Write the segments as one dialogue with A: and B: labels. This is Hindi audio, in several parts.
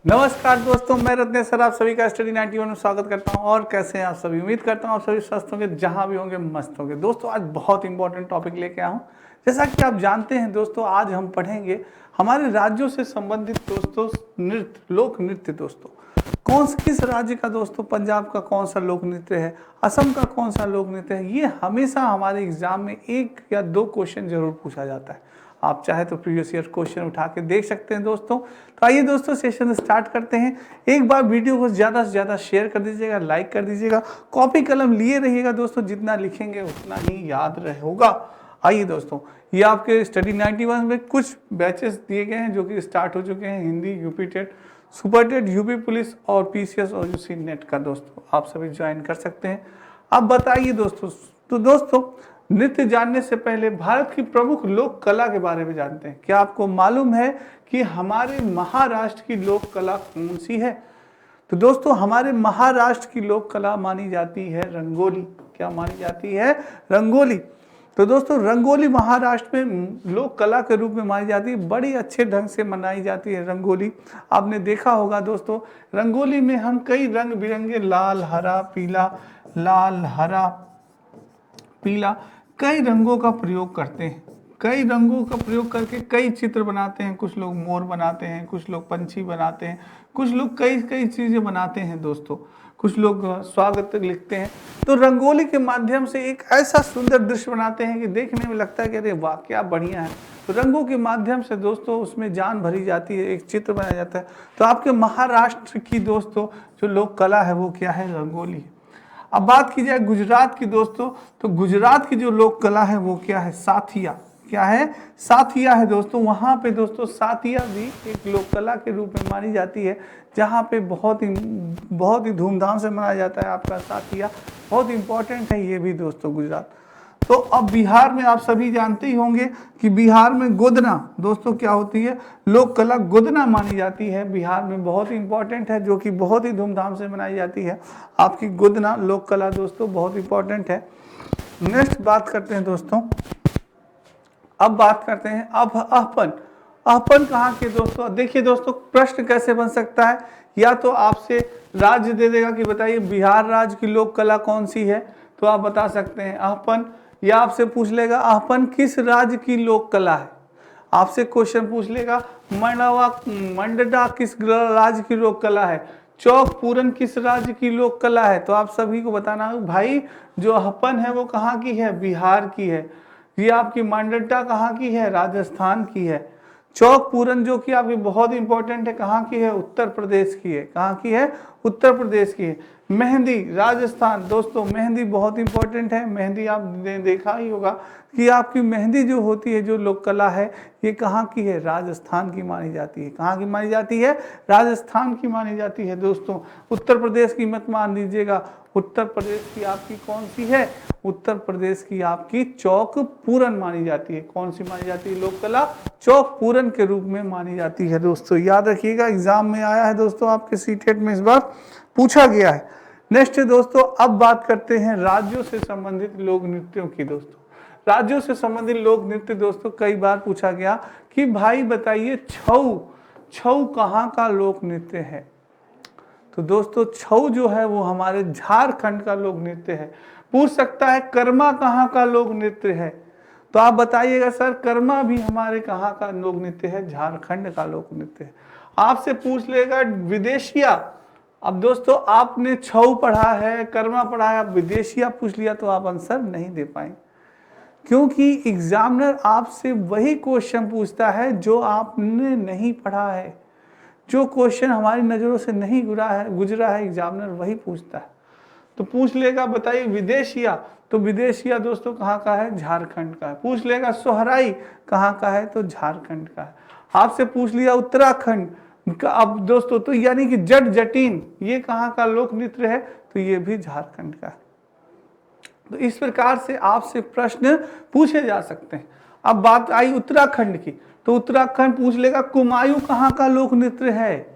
A: नमस्कार दोस्तों, मैं रत्नेश सर आप सभी का स्टडी 91 में स्वागत करता हूं। और कैसे हैं आप सभी? उम्मीद करता हूं आप सभी स्वस्थ होंगे, जहां भी होंगे मस्त होंगे। दोस्तों आज बहुत इंपॉर्टेंट टॉपिक लेके आया हूं। जैसा कि आप जानते हैं दोस्तों, आज हम पढ़ेंगे हमारे राज्यों से संबंधित दोस्तों नृत्य, लोक नृत्य। दोस्तों किस राज्य का दोस्तों, पंजाब का कौन सा लोक नृत्य है, असम का कौन सा लोक नृत्य है, ये हमेशा हमारे एग्जाम में 1 या 2 क्वेश्चन जरूर पूछा जाता है। आप चाहे तो प्रीवियस ईयर क्वेश्चन उठा के देख सकते हैं दोस्तों। तो आइए दोस्तों सेशन स्टार्ट करते हैं। एक बार वीडियो को ज़्यादा से ज़्यादा शेयर कर दीजिएगा, लाइक कर दीजिएगा, कॉपी कलम लिए रहिएगा दोस्तों, जितना लिखेंगे उतना ही याद रहेगा। आइए दोस्तों, ये आपके स्टडी 91 में कुछ बैचेस दिए गए हैं जो कि स्टार्ट हो चुके हैं। Hindi, UP TET, super TET, UP police और पीसीएस और यूसी नेट का दोस्तों आप सभी ज्वाइन कर सकते हैं। अब बताइए दोस्तों, तो दोस्तों नृत्य जानने से पहले भारत की प्रमुख लोक कला के बारे में जानते हैं। क्या आपको मालूम है कि हमारे महाराष्ट्र की लोक कला कौन सी है? तो दोस्तों हमारे महाराष्ट्र की लोक कला मानी जाती है रंगोली। क्या मानी जाती है? रंगोली। तो दोस्तों रंगोली महाराष्ट्र में लोक कला के रूप में मानी जाती है। बड़ी अच्छे ढंग से मनाई जाती है रंगोली। आपने देखा होगा दोस्तों, रंगोली में हम कई रंग बिरंगे लाल हरा पीला कई रंगों का प्रयोग करते हैं। कई रंगों का प्रयोग करके कई चित्र बनाते हैं। कुछ लोग मोर बनाते हैं, कुछ लोग पंछी बनाते हैं, कुछ लोग कई चीज़ें बनाते हैं दोस्तों। कुछ लोग स्वागत लिखते हैं। तो रंगोली के माध्यम से एक ऐसा सुंदर दृश्य बनाते हैं कि देखने में लगता है कि अरे वाह क्या बढ़िया है। तो रंगों के माध्यम से दोस्तों उसमें जान भरी जाती है, एक चित्र बनाया जाता है। तो आपके महाराष्ट्र की दोस्तों जो लोक कला है वो क्या है? रंगोली। अब बात की जाए गुजरात की दोस्तों, तो गुजरात की जो लोक कला है वो क्या है? साथिया। क्या है? साथिया है दोस्तों। वहाँ पे दोस्तों साथिया भी एक लोक कला के रूप में मानी जाती है, जहाँ पे बहुत ही धूमधाम से मनाया जाता है आपका साथिया। बहुत इंपॉर्टेंट है ये भी दोस्तों गुजरात। तो अब बिहार में आप सभी जानते ही होंगे कि बिहार में गोदना दोस्तों क्या होती है? लोक कला गोदना मानी जाती है। बिहार में बहुत ही इंपॉर्टेंट है, जो कि बहुत ही धूमधाम से मनाई जाती है आपकी गोदना लोक कला दोस्तों, बहुत इंपॉर्टेंट है। नेक्स्ट बात करते हैं दोस्तों, अब बात करते हैं अहपन। अहपन कहाँ के दोस्तों? देखिए दोस्तों प्रश्न कैसे बन सकता है, या तो आपसे राज्य दे देगा कि बताइए बिहार राज्य की लोक कला कौन सी है, तो आप बता सकते हैं अहपन। या आपसे पूछ लेगा अहपन किस राज्य की लोक कला है। आपसे क्वेश्चन पूछ लेगा मंडवा किस राज्य की लोक कला है, चौक पूरन किस राज्य की लोक कला है। तो आप सभी को बताना है भाई जो अहपन है वो कहाँ की है? बिहार की है। ये आपकी मांडटा कहाँ की है? राजस्थान की है। चौक पूरन जो कि आपकी बहुत इंपॉर्टेंट है, कहाँ की है? उत्तर प्रदेश की है। कहाँ की है? उत्तर प्रदेश की है। मेहंदी राजस्थान दोस्तों, मेहंदी बहुत इंपॉर्टेंट है। मेहंदी आपने देखा ही होगा कि आपकी मेहंदी जो होती है, जो लोक कला है, ये कहाँ की है? राजस्थान की मानी जाती है। कहाँ की मानी जाती है? राजस्थान की मानी जाती है दोस्तों। उत्तर प्रदेश की मत मान लीजिएगा। उत्तर प्रदेश की आपकी कौन सी है? उत्तर प्रदेश की आपकी चौक पूरन मानी जाती है। कौन सी मानी जाती है लोक कला? चौक पूरन के रूप में मानी जाती है दोस्तों। याद रखिएगा, एग्जाम में आया है दोस्तों, आपके सीटेट में इस बार पूछा गया है। नेक्स्ट दोस्तों, अब बात करते हैं राज्यों से संबंधित लोक नृत्यों की दोस्तों। राज्यों से संबंधित लोक नृत्य दोस्तों कई बार पूछा गया कि भाई बताइए छऊ कहाँ का लोक नृत्य है। तो दोस्तों छऊ जो है वो हमारे झारखंड का लोक नृत्य है। पूछ सकता है कर्मा कहाँ का लोक नृत्य है, तो आप बताइएगा सर कर्मा भी हमारे कहाँ का लोक नृत्य है? झारखंड का लोक नृत्य है। आपसे पूछ लेगा विदेशिया। अब दोस्तों आपने छऊ पढ़ा है, कर्मा पढ़ा है, आप विदेशिया पूछ लिया तो आप आंसर नहीं दे पाएंगे, क्योंकि एग्जामिनर आपसे वही क्वेश्चन पूछता है जो आपने नहीं पढ़ा है। जो क्वेश्चन हमारी नज़रों से नहीं गुजरा है एग्जामिनर वही पूछता है। तो पूछ लेगा बताइए विदेशिया, तो विदेशिया दोस्तों कहाँ का है? झारखंड का है। पूछ लेगा सोहराई कहाँ का है? तो झारखंड का है। आपसे पूछ लिया उत्तराखंड का, अब दोस्तों तो यानी कि जटीन ये कहाँ का लोक नृत्य है? तो ये भी झारखंड का है। तो इस प्रकार से आपसे प्रश्न पूछे जा सकते हैं। अब बात आई उत्तराखंड की, तो उत्तराखंड पूछ लेगा कुमायूं कहाँ का लोक नृत्य है,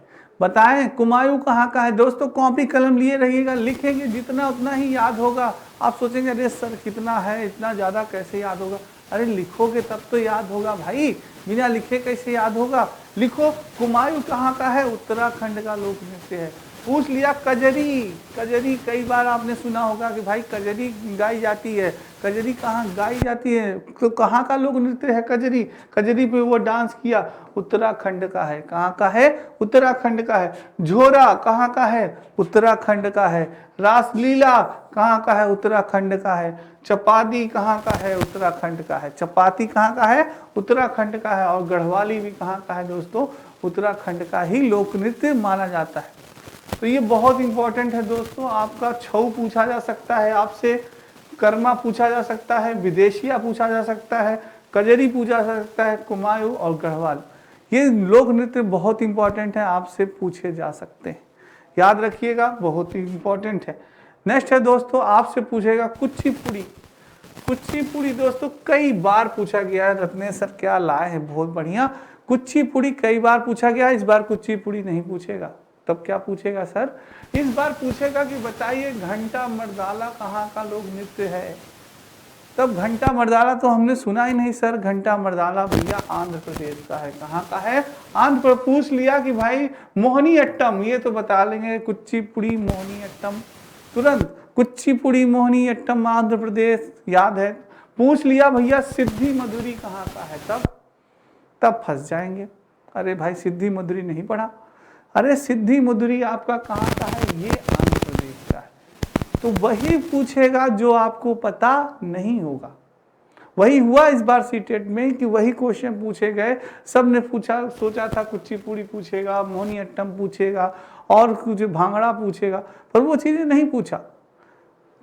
A: बताएं कुमायूं कहाँ का है। दोस्तों कॉपी कलम लिए रहिएगा, लिखेंगे जितना उतना ही याद होगा। आप सोचेंगे अरे सर कितना है, इतना ज़्यादा कैसे याद होगा? अरे लिखोगे तब तो याद होगा भाई, बिना लिखे कैसे याद होगा। लिखो, कुमायूं कहाँ का है? उत्तराखंड का लोक नृत्य है। पूछ लिया कजरी, कजरी कई बार आपने सुना होगा कि भाई कजरी गाई जाती है, कजरी कहाँ गाई जाती है, तो कहाँ का लोक नृत्य है कजरी? कजरी पे वो डांस किया, उत्तराखंड का है। कहाँ का है? उत्तराखंड का है। झोरा कहाँ का है? उत्तराखंड का है। रासलीला कहाँ का है? उत्तराखंड का है। चपाती कहाँ का है? उत्तराखंड का है। चपाती कहाँ का है? उत्तराखंड का है। और गढ़वाली भी कहाँ का है दोस्तों? उत्तराखंड का ही लोक नृत्य माना जाता है। तो ये बहुत इंपॉर्टेंट है दोस्तों। आपका छऊ पूछा जा सकता है आपसे, कर्मा पूछा जा सकता है, विदेशिया पूछा जा सकता है, कजरी पूछा जा सकता है, कुमायूं और गढ़वाल, ये लोक नृत्य बहुत इंपॉर्टेंट है, आपसे पूछे जा सकते हैं। याद रखिएगा, बहुत ही इंपॉर्टेंट है। नेक्स्ट है दोस्तों, आपसे पूछेगा कुचिपुड़ी। कुचिपुड़ी दोस्तों कई बार पूछा गया है। रत्नेश सर क्या लाए हैं, बहुत बढ़िया। कुचिपुड़ी कई बार पूछा गया, इस बार कुचिपुड़ी नहीं पूछेगा। तब क्या पूछेगा सर? इस बार पूछेगा कि बताइए घंटा मर्दाला कहाँ का लोक नृत्य है। तब घंटा मर्दाला तो हमने सुना ही नहीं सर। घंटा मर्दाला भैया आंध्र प्रदेश का है। कहाँ का है? आंध्र प्रदेश। पूछ लिया कि भाई मोहिनी अट्टम, ये तो बता लेंगे, कुचिपुड़ी मोहिनी अट्टम तुरंत। कुचिपुड़ी मोहिनी अट्टम आंध्र प्रदेश याद है। पूछ लिया भैया सिद्धि मधुरी कहाँ का है, तब फंस जाएंगे। अरे भाई सिद्धि मधुरी नहीं पढ़ा। अरे सिद्धि मधुरी आपका कहाँ का है? ये आंध्र प्रदेश का है। तो वही पूछेगा जो आपको पता नहीं होगा। वही हुआ इस बार सीटेट में कि वही क्वेश्चन पूछे गए। सबने पूछा, सोचा था कुचिपुड़ी पूछेगा, मोहिनी अट्टम पूछेगा और कुछ भांगड़ा पूछेगा, पर वो चीजें नहीं पूछा।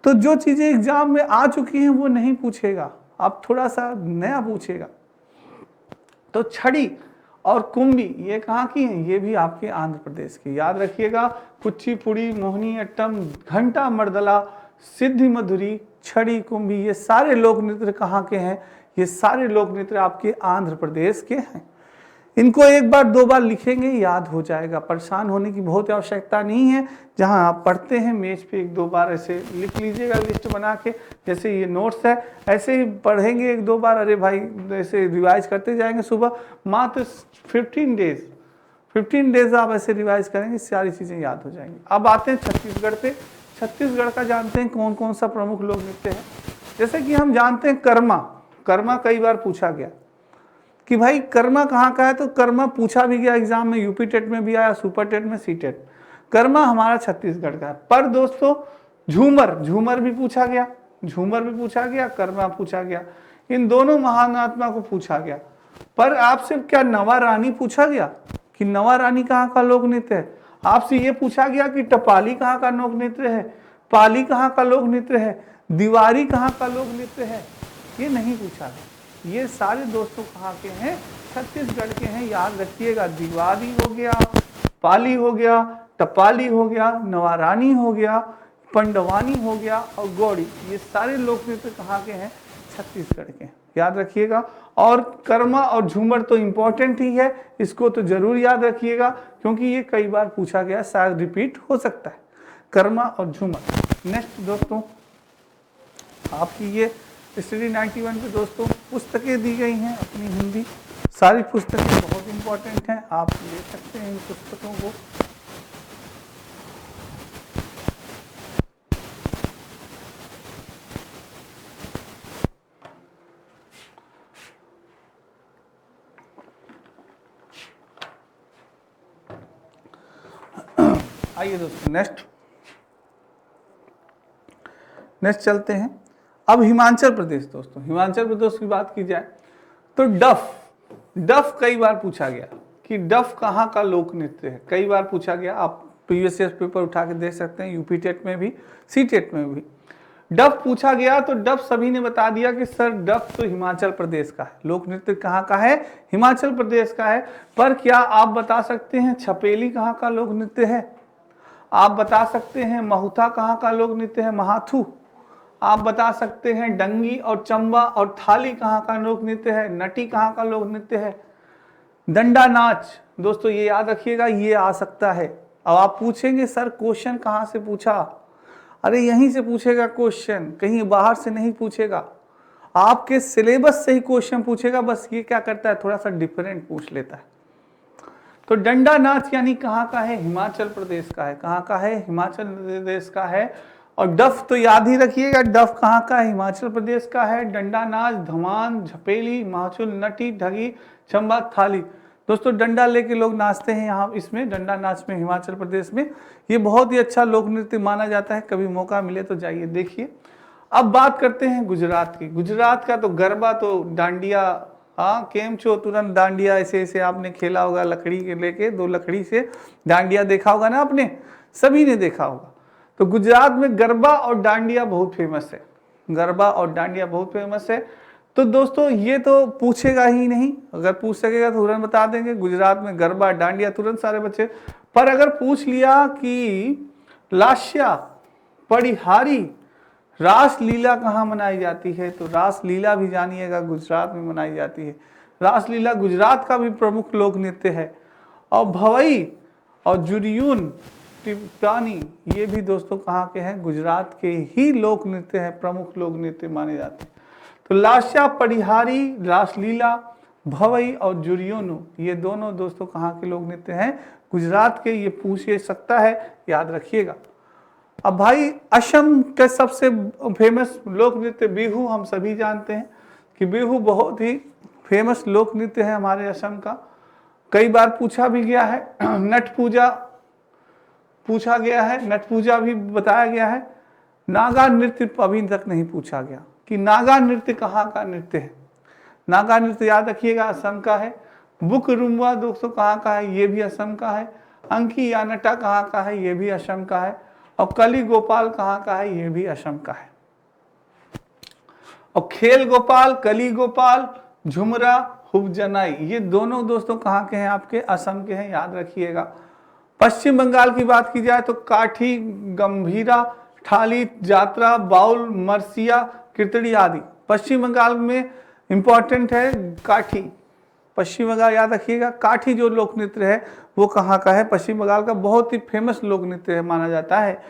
A: तो जो चीजें एग्जाम में आ चुकी हैं वो नहीं पूछेगा, आप थोड़ा सा नया पूछेगा। तो छड़ी और कुंभी ये कहाँ की हैं? ये भी आपके आंध्र प्रदेश की। याद रखिएगा, कुचिपुड़ी, मोहिनी अट्टम, घंटा मर्दला, सिद्धि मधुरी, छड़ी, कुंभी, ये सारे लोक नृत्य कहाँ के हैं? ये सारे लोक नृत्य आपके आंध्र प्रदेश के हैं। इनको एक बार दो बार लिखेंगे याद हो जाएगा, परेशान होने की बहुत आवश्यकता नहीं है। जहां आप पढ़ते हैं मेज पे एक दो बार ऐसे लिख लीजिएगा लिस्ट बना के, जैसे ये नोट्स है ऐसे ही पढ़ेंगे एक दो बार। अरे भाई ऐसे रिवाइज करते जाएंगे। सुबह मात्र 15 डेज आप ऐसे रिवाइज करेंगे, सारी चीज़ें याद हो जाएंगी। अब आते हैं छत्तीसगढ़ पे। छत्तीसगढ़ का जानते हैं कौन कौन सा प्रमुख लोक नृत्य है। जैसे कि हम जानते हैं कर्मा, कर्मा कई बार पूछा गया कि भाई कर्मा कहाँ का है। तो कर्मा पूछा भी गया एग्जाम में, यूपी टेट में भी आया, सुपर टेट में, सी टेट। कर्मा हमारा छत्तीसगढ़ का है। पर दोस्तों झूमर, झूमर भी पूछा गया, झूमर भी पूछा गया, कर्मा पूछा गया। इन दोनों महान आत्मा को पूछा गया। पर आपसे क्या नवा रानी पूछा गया कि नवा रानी कहाँ का लोक नृत्य है? आपसे ये पूछा गया कि टपाली कहाँ का लोक नृत्य है, पाली कहाँ का लोक नृत्य है, दीवारी कहाँ का लोक नृत्य है? ये नहीं पूछा गया। ये सारे दोस्तों कहाँ के हैं? छत्तीसगढ़ के हैं। याद रखिएगा, दीवारी हो गया, पाली हो गया, टपाली हो गया, नवारानी हो गया, पंडवानी हो गया और गौड़ी, ये सारे लोक नृत्य कहाँ के हैं? छत्तीसगढ़ के। याद रखिएगा। और कर्मा और झूमर तो इंपॉर्टेंट ही है, इसको तो जरूर याद रखिएगा क्योंकि ये कई बार पूछा गया, शायद रिपीट हो सकता है, कर्मा और झूमर। नेक्स्ट दोस्तों, आपकी ये स्टडी 91 पे दोस्तों पुस्तकें दी गई हैं अपनी हिंदी। सारी पुस्तकें बहुत इंपॉर्टेंट हैं, आप ले सकते हैं इन पुस्तकों को। आइए दोस्तों नेक्स्ट चलते हैं। अब हिमाचल प्रदेश दोस्तों, हिमाचल प्रदेश की बात की जाए तो डफ कई बार पूछा गया कि डफ कहाँ का लोक नृत्य है। कई बार पूछा गया, आप प्रीवियस ईयर पेपर उठा के देख सकते हैं, यूपी टेट में भी, सी टेट में भी डफ पूछा गया। तो डफ सभी ने बता दिया कि सर डफ तो हिमाचल प्रदेश का है। लोक नृत्य कहाँ का है? हिमाचल प्रदेश का है। पर क्या आप बता सकते हैं छपेली कहाँ का लोक नृत्य है? आप बता सकते हैं महुथा कहाँ का लोक नृत्य है, महाथू? आप बता सकते हैं डंगी और चंबा और थाली कहाँ का लोक नृत्य है, नटी कहाँ का लोक नृत्य है? डंडा नाच दोस्तों ये याद रखिएगा, ये आ सकता है। अब आप पूछेंगे सर क्वेश्चन कहाँ से पूछा? अरे यहीं से पूछेगा क्वेश्चन, कहीं बाहर से नहीं पूछेगा। आपके सिलेबस से ही क्वेश्चन पूछेगा, बस ये क्या करता है थोड़ा सा डिफरेंट पूछ लेता है। तो डंडा नाच यानी कहाँ का है? हिमाचल प्रदेश का है। कहाँ का है? हिमाचल प्रदेश का है। और डफ तो याद ही रखिएगा, डफ कहाँ का है? हिमाचल प्रदेश का है। डंडा नाच धमान, झपेली, माचुल, नटी, ढगी, चंबा, थाली। दोस्तों डंडा लेके लोग नाचते हैं यहाँ, इसमें डंडा नाच में हिमाचल प्रदेश में। ये बहुत ही अच्छा लोक नृत्य माना जाता है, कभी मौका मिले तो जाइए देखिए। अब बात करते हैं गुजरात की। गुजरात का तो गरबा तो डांडिया, हाँ केम छो, तुरंत डांडिया ऐसे ऐसे आपने खेला होगा, लकड़ी के लेके 2 लकड़ी से डांडिया देखा होगा ना आपने, सभी ने देखा होगा। तो गुजरात में गरबा और डांडिया बहुत फेमस है। गरबा और डांडिया बहुत फेमस है। तो दोस्तों ये तो पूछेगा ही नहीं, अगर पूछ सकेगा तो तुरंत बता देंगे गुजरात में गरबा डांडिया, तुरंत सारे बच्चे। पर अगर पूछ लिया कि लास्या पड़िहारी रासलीला कहाँ मनाई जाती है, तो रासलीला भी जानिएगा गुजरात में मनाई जाती है। रासलीला गुजरात का भी प्रमुख लोक नृत्य है। और भवई और जुरियून टिप्पानी ये भी दोस्तों कहाँ के हैं? गुजरात के ही लोक नृत्य है, प्रमुख लोक नृत्य माने जाते हैं। तो लास्या पड़िहारी, रासलीला, भवई और जुरियोनु ये दोनों दोस्तों कहाँ के लोक नृत्य हैं? गुजरात के। ये पूछ सकता है, याद रखिएगा। अब भाई असम के सबसे फेमस लोक नृत्य बिहू, हम सभी जानते हैं कि बिहू बहुत ही फेमस लोक नृत्य है हमारे असम का। कई बार पूछा भी गया है। नट पूजा पूछा गया है, नट पूजा भी बताया गया है। नागा नृत्य अभी तक नहीं पूछा गया कि नागा नृत्य कहाँ का नृत्य है। नागा नृत्य याद रखिएगा असम का है। बुक रुम्बा दोस्तों कहाँ का है? ये भी असम का है। अंकी या नटा कहाँ का है? ये भी असम का है। और कली गोपाल कहाँ का है? ये भी असम का है। और खेल गोपाल, कली गोपाल, झुमरा, हुबजनाई ये दोनों दोस्तों कहाँ के हैं? आपके असम के हैं, याद रखिएगा। पश्चिम बंगाल की बात की जाए तो काठी, गंभीरा, ठाली, जात्रा, बाउल, मरसिया, कीर्तड़ी आदि। पश्चिम बंगाल में इंपॉर्टेंट है काठी। पश्चिम बंगाल याद रखिएगा। काठी जो लोक नृत्य है वो कहाँ का है? पश्चिम बंगाल का बहुत ही फेमस लोक नृत्य है, माना जाता है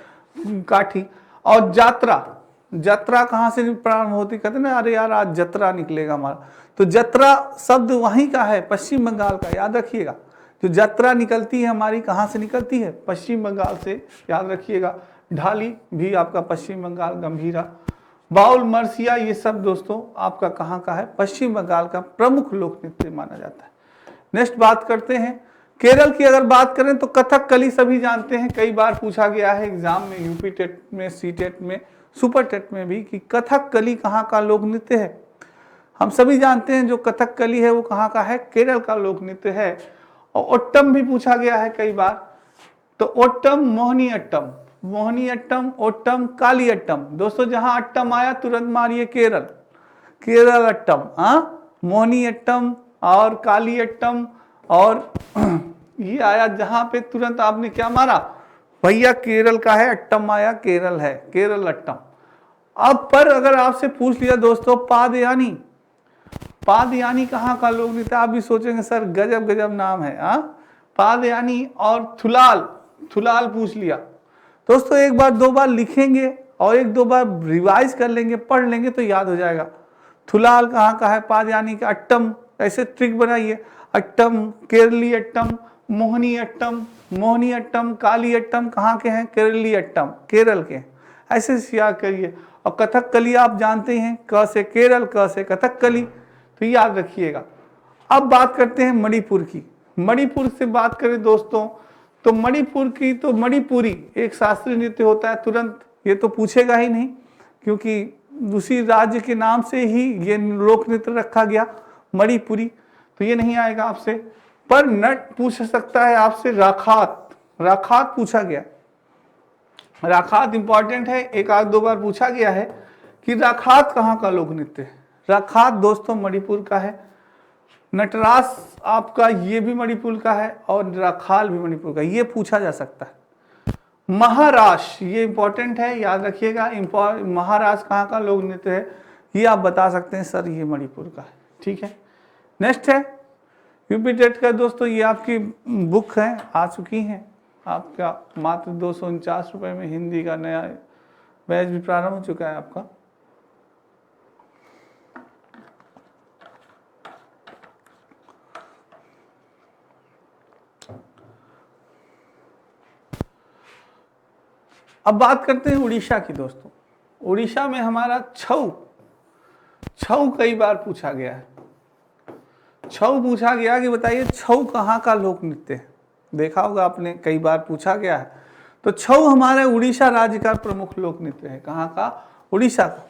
A: काठी। और जात्रा, जत्रा कहाँ से प्रारंभ होती? कहते ना अरे यार आज जत्रा निकलेगा हमारा, तो जत्रा शब्द वहीं का है, पश्चिम बंगाल का, याद रखिएगा। जो जत्रा निकलती है हमारी कहाँ से निकलती है? पश्चिम बंगाल से, याद रखिएगा। ढाली भी आपका पश्चिम बंगाल, गंभीरा, बाउल, मरसिया ये सब दोस्तों आपका कहाँ का है? पश्चिम बंगाल का प्रमुख लोक नृत्य माना जाता है। नेक्स्ट बात करते हैं केरल की। अगर बात करें तो कथकली सभी जानते हैं, कई बार पूछा गया है एग्जाम में, यूपी टेट में, सी टेट में, सुपर टेट में भी, कि कथकली कहाँ का लोक नृत्य है। हम सभी जानते हैं जो कथकली है वो कहाँ का है? केरल का लोक नृत्य है। और ओट्टम भी पूछा गया है कई बार। तो ओट्टम, मोहिनी अट्टम, मोहिनी अट्टम, ओट्टम, काली अट्टम। दोस्तों जहां अट्टम आया तुरंत मारिए केरल, केरल अट्टम। हाँ, मोहिनी अट्टम और काली अट्टम और ये आया जहां पे तुरंत आपने क्या मारा? भैया केरल का है, अट्टम आया, केरल है, केरल अट्टम। अब पर अगर आपसे पूछ लिया दोस्तों पादयानी, पादयानी कहाँ का लोक नृत्य? आप भी सोचेंगे सर गजब गजब नाम है। हाँ, पादयानी और थुलाल, थुलाल पूछ लिया दोस्तों, एक बार 2 बार लिखेंगे और 1-2 बार रिवाइज कर लेंगे, पढ़ लेंगे तो याद हो जाएगा। थुलाल कहाँ का है? पादयानी का। अट्टम ऐसे ट्रिक बनाइए, अट्टम, केरली अट्टम, मोहिनी अट्टम, मोहिनी अट्टम, काली अट्टम कहाँ के हैं? केरली अट्टम, केरल के। ऐसे याद करिए। और कथकली आप जानते हैं, क से केरल, क से कथकली, तो याद रखिएगा। अब बात करते हैं मणिपुर की। मणिपुर से बात करें दोस्तों तो मणिपुर की तो मणिपुरी एक शास्त्रीय नृत्य होता है, तुरंत ये तो पूछेगा ही नहीं क्योंकि उसी राज्य के नाम से ही ये लोक नृत्य रखा गया मणिपुरी, तो ये नहीं आएगा आपसे। पर नट पूछ सकता है आपसे राखात, राखात पूछा गया। राखात इंपॉर्टेंट है, 1-2 बार पूछा गया है कि राखात कहाँ का लोक नृत्य है। राखात दोस्तों मणिपुर का है। नटराज आपका ये भी मणिपुर का है और राखाल भी मणिपुर का, ये पूछा जा सकता है। महाराष्ट्र ये इंपॉर्टेंट है, याद रखिएगा। महाराष्ट्र कहाँ का लोक नृत्य है ये आप बता सकते हैं सर ये मणिपुर का है। ठीक है, नेक्स्ट है यूपी टेट का दोस्तों, ये आपकी बुक है, आ चुकी हैं आपका मात्र 249 रुपये में। हिंदी का नया बैच भी प्रारंभ हो चुका है आपका। अब बात करते हैं उड़ीसा की दोस्तों। उड़ीसा में हमारा छऊ, छऊ कई बार पूछा गया है। छऊ पूछा गया कि बताइए छऊ कहाँ का लोक नृत्य है। देखा होगा आपने, कई बार पूछा गया है। तो छऊ हमारे उड़ीसा राज्य का प्रमुख लोक नृत्य है। कहाँ का? उड़ीसा का।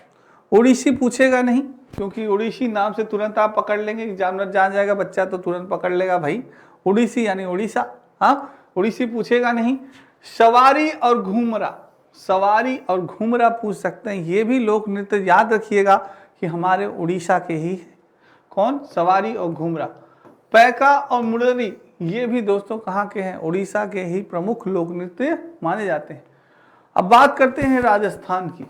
A: उड़ीसी पूछेगा नहीं, क्योंकि उड़ीसी नाम से तुरंत आप पकड़ लेंगे, एग्जाम में जान जाएगा बच्चा तो तुरंत पकड़ लेगा भाई उड़ीसी यानी उड़ीसा। हाँ, उड़ीसी पूछेगा नहीं। सवारी और घूमरा, सवारी और घूमरा पूछ सकते हैं। ये भी लोक नृत्य याद रखिएगा कि हमारे उड़ीसा के ही। कौन? सवारी और घूमरा। पैका और मुरली, ये भी दोस्तों कहाँ के हैं? उड़ीसा के ही प्रमुख लोक नृत्य माने जाते हैं। अब बात करते हैं राजस्थान की।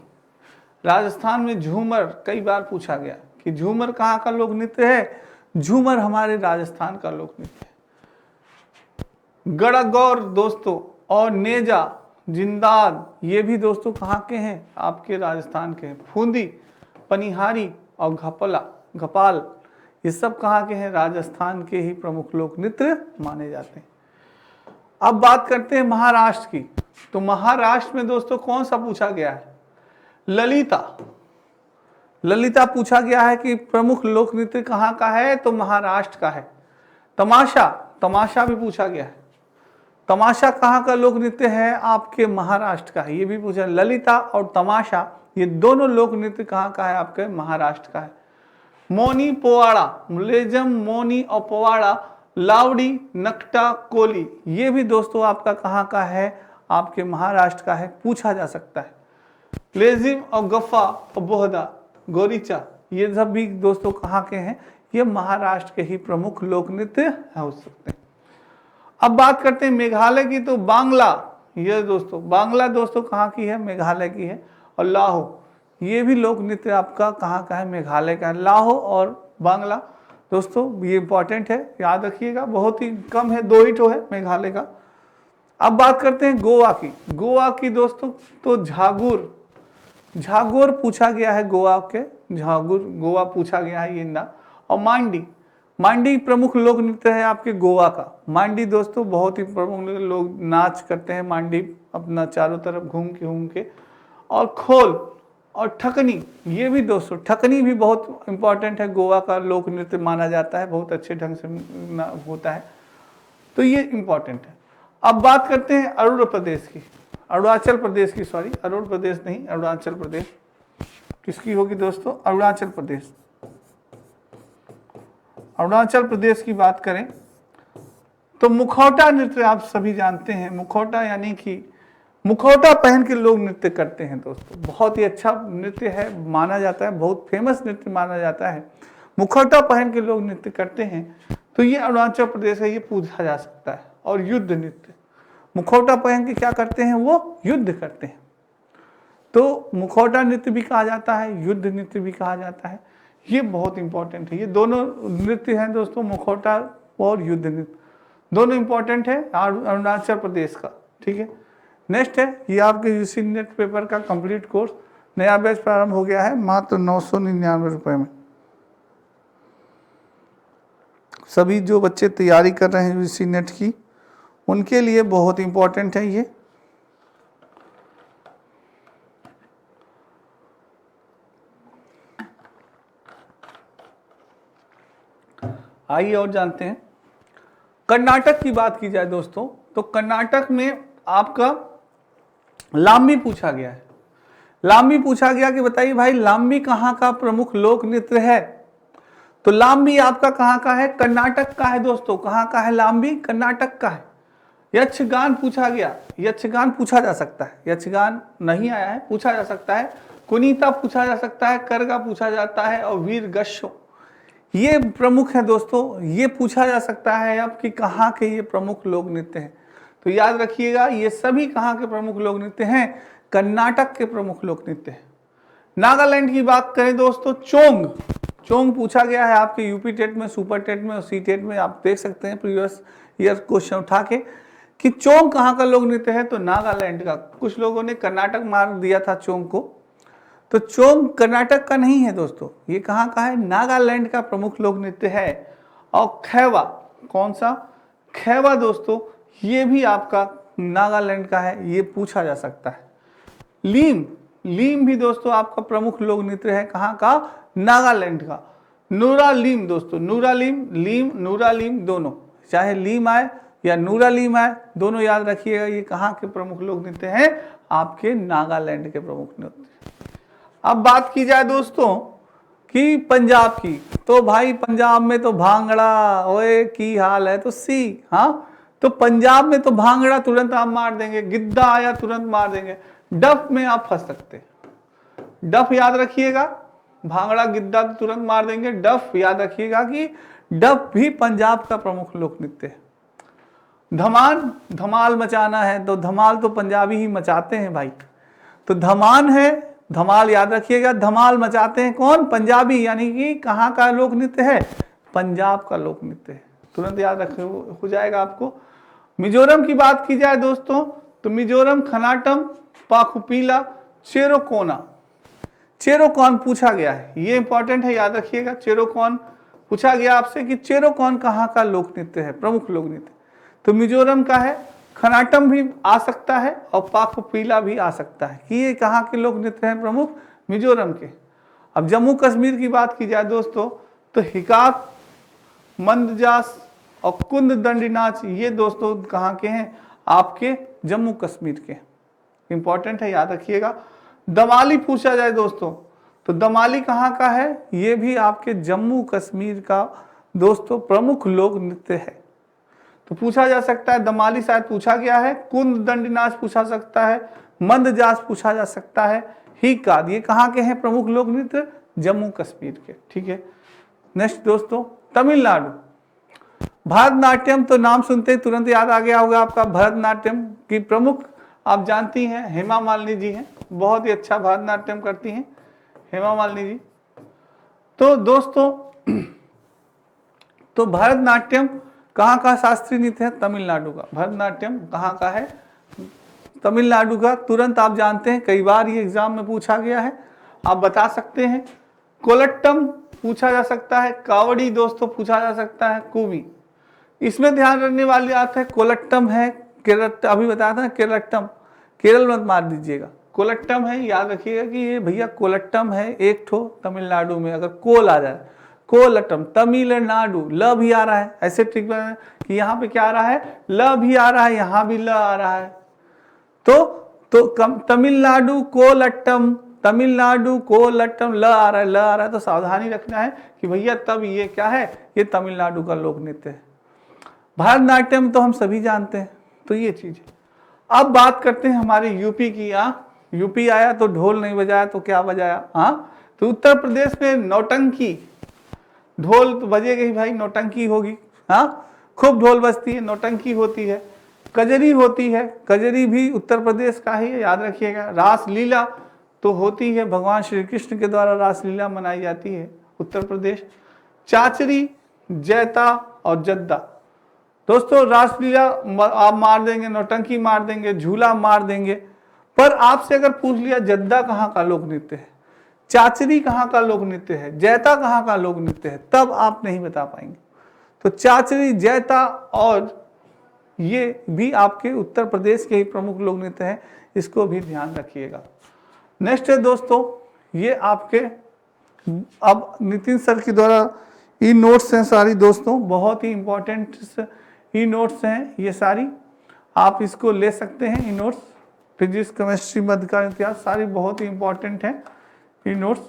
A: राजस्थान में झूमर कई बार पूछा गया कि झूमर कहाँ का लोक नृत्य है। झूमर हमारे राजस्थान का लोक नृत्य है। गड़गौर दोस्तों और नेजा, जिंदाल, ये भी दोस्तों कहाँ के हैं? आपके राजस्थान के हैं। फूंदी, पनिहारी और घपाल, ये सब कहाँ के हैं? राजस्थान के ही प्रमुख लोक नृत्य माने जाते हैं। अब बात करते हैं महाराष्ट्र की। तो महाराष्ट्र में दोस्तों कौन सा पूछा गया है? ललिता। ललिता पूछा गया है कि प्रमुख लोक नृत्य कहाँ का है, तो महाराष्ट्र का है। तमाशा, तमाशा भी पूछा गया है। तमाशा कहाँ का लोक नृत्य है? आपके महाराष्ट्र का है। ये भी पूछा। ललिता और तमाशा, ये दोनों लोक नृत्य कहाँ का है? आपके महाराष्ट्र का है। मोनी पोवाड़ा, मुलेजम, मोनी और पोवाड़ा, लावड़ी, नकटा, कोली, ये भी दोस्तों आपका कहाँ का है? आपके महाराष्ट्र का है, पूछा जा सकता है। लेजिम और गफ्फा और बोहदा, गोरीचा, ये सब भी दोस्तों कहाँ के हैं? ये महाराष्ट्र के ही प्रमुख लोक नृत्य हो सकते हैं। अब बात करते हैं मेघालय की। तो बांग्ला, ये दोस्तों बांग्ला दोस्तों कहाँ की है? मेघालय की है। और लाहो, ये भी लोक नृत्य आपका कहाँ का है? मेघालय का है। लाहो और बांग्ला दोस्तों ये इंपॉर्टेंट है, याद रखिएगा। बहुत ही कम है, 2 ही ठो है मेघालय का। अब बात करते हैं गोवा की। गोवा की दोस्तों तो झागुर, झागोर पूछा गया है। गोवा के झागुर, गोवा पूछा गया है ये ना। और मांडी, मांडी प्रमुख लोक नृत्य है आपके गोवा का। मांडी दोस्तों बहुत ही प्रमुख लोग नाच करते हैं मांडी, अपना चारों तरफ घूम के। और खोल और ठकनी, ये भी दोस्तों, ठकनी भी बहुत इंपॉर्टेंट है, गोवा का लोक नृत्य माना जाता है, बहुत अच्छे ढंग से होता है, तो ये इंपॉर्टेंट है। अब बात करते हैं अरुण प्रदेश की, अरुणाचल प्रदेश की, सॉरी अरुण प्रदेश नहीं, अरुणाचल प्रदेश। किसकी होगी दोस्तों? अरुणाचल प्रदेश। अरुणाचल प्रदेश की बात करें तो मुखौटा नृत्य आप सभी जानते हैं। मुखौटा यानी कि मुखौटा पहन के लोग नृत्य करते हैं दोस्तों, बहुत ही अच्छा नृत्य है, माना जाता है, बहुत फेमस नृत्य माना जाता है। मुखौटा पहन के लोग नृत्य करते हैं, तो ये अरुणाचल प्रदेश है, ये पूछा जा सकता है। और युद्ध नृत्य, मुखौटा पहन के क्या करते हैं? वो युद्ध करते हैं, तो मुखौटा नृत्य भी कहा जाता है, युद्ध नृत्य भी कहा जाता है। ये बहुत इंपॉर्टेंट है, ये दोनों नृत्य हैं दोस्तों, मुखौटा और युद्ध नृत्य दोनों इंपॉर्टेंट है अरुणाचल प्रदेश का। ठीक है, नेक्स्ट है ये आपके यूसी नेट पेपर का कंप्लीट कोर्स, नया बैच प्रारंभ हो गया है मात्र 999 रुपये में। सभी जो बच्चे तैयारी कर रहे हैं यूसी नेट की, उनके लिए बहुत इंपॉर्टेंट है ये। आइए और जानते हैं कर्नाटक की बात की जाए दोस्तों, तो कर्नाटक में आपका लाम्बी पूछा गया है। लाम्बी पूछा गया कि बताइए भाई लाम्बी कहाँ का प्रमुख लोक नृत्य है? तो लाम्बी आपका कहाँ का है? कर्नाटक का है दोस्तों। कहाँ का है लाम्बी? कर्नाटक का है। यक्षगान पूछा गया, यक्षगान पूछा जा सकता है, यक्षगान नहीं आया है, पूछा जा सकता है। कुनीता पूछा जा सकता है, करगा पूछा जाता है, और वीर गश्यो ये प्रमुख है दोस्तों, ये पूछा जा सकता है अब कि कहाँ के ये प्रमुख लोक नृत्य हैं। तो याद रखिएगा ये सभी कहाँ के प्रमुख लोक नृत्य हैं? कर्नाटक के प्रमुख लोक नृत्य हैं। नागालैंड की बात करें दोस्तों, चोंग, चोंग पूछा गया है आपके यूपी टेट में, सुपर टेट में और सी टेट में, आप देख सकते हैं प्रीवियस ईयर क्वेश्चन उठा के कि चोंग कहाँ का लोक नृत्य है, तो नागालैंड का। कुछ लोगों ने कर्नाटक मार दिया था चोंग को, तो चोंग कर्नाटक का नहीं है दोस्तों, ये कहाँ का है? नागालैंड का प्रमुख लोक नृत्य है। और खैवा, कौन सा? खैबा दोस्तों ये भी आपका नागालैंड का है, ये पूछा जा सकता है। लीम, लीम भी दोस्तों आपका प्रमुख लोक नृत्य है, कहाँ का? नागालैंड का। नूरालीम दोस्तों, नूरालीम, लीम, नूरालीम दोनों, चाहे लीम आए या नूरालीम आए, दोनों याद रखिएगा, ये कहाँ के प्रमुख लोक नृत्य हैं? आपके नागालैंड के प्रमुख नृत्य। अब बात की जाए दोस्तों कि पंजाब की, तो भाई पंजाब में तो भांगड़ा, ओए की हाल है, तो सी, हाँ तो पंजाब में तो भांगड़ा तुरंत आप मार देंगे, गिद्दा आया तुरंत मार देंगे। डफ में आप फंस सकते हैं, डफ याद रखिएगा, भांगड़ा गिद्दा तो तुरंत मार देंगे। डफ याद रखिएगा कि डफ भी पंजाब का प्रमुख लोक नृत्य है। धमान, धमाल मचाना है, तो धमाल तो पंजाबी ही मचाते हैं भाई, तो धमान है, धमाल याद रखिएगा, धमाल मचाते हैं कौन? पंजाबी, यानी कि कहाँ का लोक नृत्य है? पंजाब का लोक नृत्य है, तुरंत याद रखे हो जाएगा आपको। मिजोरम की बात की जाए दोस्तों, तो मिजोरम खनाटम, पाखुपीला, चेरोकोना। चेरोकॉन पूछा गया है, ये इंपॉर्टेंट है, याद रखिएगा। चेरोकॉन पूछा गया आपसे कि चेरोकॉन कहाँ का लोक नृत्य है, प्रमुख लोक नृत्य, तो मिजोरम का है। खनाटम भी आ सकता है और पाखुपीला भी आ सकता है, कि ये कहाँ के लोक नृत्य हैं प्रमुख? मिजोरम के। अब जम्मू कश्मीर की बात की जाए दोस्तों, तो हिकाक, मंदजास और कुंद दंडी नाच, ये दोस्तों कहाँ के हैं? आपके जम्मू कश्मीर के, इंपॉर्टेंट है, याद रखिएगा। दमाली पूछा जाए दोस्तों, तो दमाली कहाँ का है? ये भी आपके जम्मू कश्मीर का दोस्तों प्रमुख लोक नृत्य है, तो पूछा जा सकता है। दमाली शायद पूछा गया है, कुंद दंडी नाच पूछा सकता है, मंदजास पूछा जा सकता है, हिकाद, ये कहाँ के हैं प्रमुख लोक नृत्य? जम्मू कश्मीर के, ठीक है। नेक्स्ट दोस्तों, तमिलनाडु। भरतनाट्यम तो नाम सुनते ही तुरंत याद आ गया होगा आपका, भरतनाट्यम की प्रमुख आप जानती हैं हेमा मालिनी जी हैं, बहुत ही अच्छा भरतनाट्यम करती हैं हेमा मालिनी जी। तो दोस्तों तो भरतनाट्यम कहाँ का शास्त्रीय नृत्य है? तमिलनाडु का। भरतनाट्यम कहाँ का है? तमिलनाडु का, तुरंत आप जानते हैं, कई बार ये एग्जाम में पूछा गया है, आप बता सकते हैं। कोलट्टम पूछा जा सकता है, कावड़ी दोस्तों पूछा जा सकता है, कुवी। इसमें ध्यान रखने वाली बात है, कोलट्टम है, केरल, अभी बताया था ना केरलट्टम, केरल मत मार दीजिएगा, कोलट्टम है, याद रखिएगा कि ये भैया कोलट्टम है एक ठो तमिलनाडु में, अगर कोल आ जाए, कोलट्टम, तमिलनाडु, ल भी आ रहा है, ऐसे ट्रिक बना कि यहाँ पे क्या आ रहा है? ल भी आ रहा है, यहाँ भी ल आ रहा है, तो तमिलनाडु कोलट्टम, तमिलनाडु कोलट्टम, ल आ रहा है, तो सावधानी रखना है कि भैया तब ये क्या है? ये तमिलनाडु का लोक नृत्य है। भरतनाट्यम तो हम सभी जानते हैं, तो ये चीज है। अब बात करते हैं हमारे यूपी की। यूपी आया तो ढोल नहीं बजाया तो क्या बजाया? तो उत्तर प्रदेश में नौटंकी, ढोल तो बजेगा ही भाई, नौटंकी होगी, खूब ढोल बजती है, नौटंकी होती है। कजरी होती है, कजरी भी उत्तर प्रदेश का ही है, याद रखिएगा। रासलीला तो होती है, भगवान श्री कृष्ण के द्वारा रासलीला मनाई जाती है, उत्तर प्रदेश। चाचरी, जैता और जद्दा दोस्तों, रासलीला आप मार देंगे, नौटंकी मार देंगे, झूला मार देंगे, पर आपसे अगर पूछ लिया जद्दा कहाँ का लोक नृत्य है, चाचरी कहाँ का लोक नृत्य है, जैता कहाँ का लोक नृत्य है, तब आप नहीं बता पाएंगे। तो चाचरी, जैता और ये भी आपके उत्तर प्रदेश के ही प्रमुख लोक नृत्य हैं, इसको भी ध्यान रखिएगा। नेक्स्ट है दोस्तों, ये आपके अब नितिन सर के द्वारा ई नोट्स हैं सारी दोस्तों, बहुत ही इंपॉर्टेंट ई नोट्स हैं ये सारी, आप इसको ले सकते हैं। ई नोट्स फिजिक्स, केमिस्ट्री, मध्य का इतिहास, सारी बहुत ही इंपॉर्टेंट हैं ई नोट्स।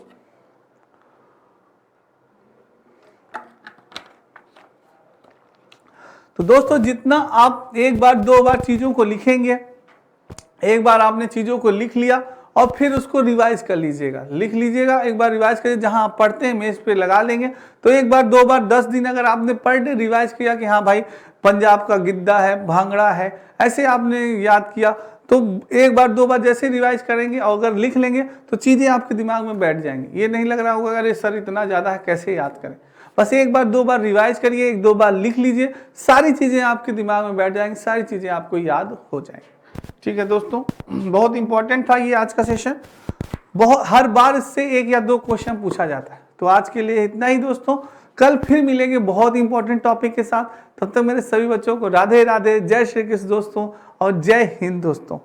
A: तो दोस्तों जितना आप एक बार दो बार चीजों को लिखेंगे, एक बार आपने चीजों को लिख लिया और फिर उसको रिवाइज कर लीजिएगा, लिख लीजिएगा, एक बार रिवाइज करिए, जहां आप पढ़ते हैं मेज पे लगा लेंगे। तो एक बार दो बार 10 दिन अगर आपने पर डे रिवाइज किया कि हाँ भाई पंजाब का गिद्दा है, भांगड़ा है, ऐसे आपने याद किया, तो एक बार दो बार जैसे रिवाइज करेंगे और अगर लिख लेंगे तो चीजें आपके दिमाग में बैठ जाएंगी। ये नहीं लग रहा होगा अरे सर इतना ज्यादा है कैसे याद करें, बस एक बार दो बार रिवाइज करिए, एक दो बार लिख लीजिए, सारी चीजें आपके दिमाग में बैठ जाएंगी, सारी चीजें आपको याद हो जाएंगी। ठीक है दोस्तों, बहुत इंपॉर्टेंट था ये आज का सेशन, बहुत हर बार इससे एक या दो क्वेश्चन पूछा जाता है। तो आज के लिए इतना ही दोस्तों, कल फिर मिलेंगे बहुत इंपॉर्टेंट टॉपिक के साथ। तब तक मेरे सभी बच्चों को राधे राधे, जय श्री कृष्ण दोस्तों, और जय हिंद दोस्तों।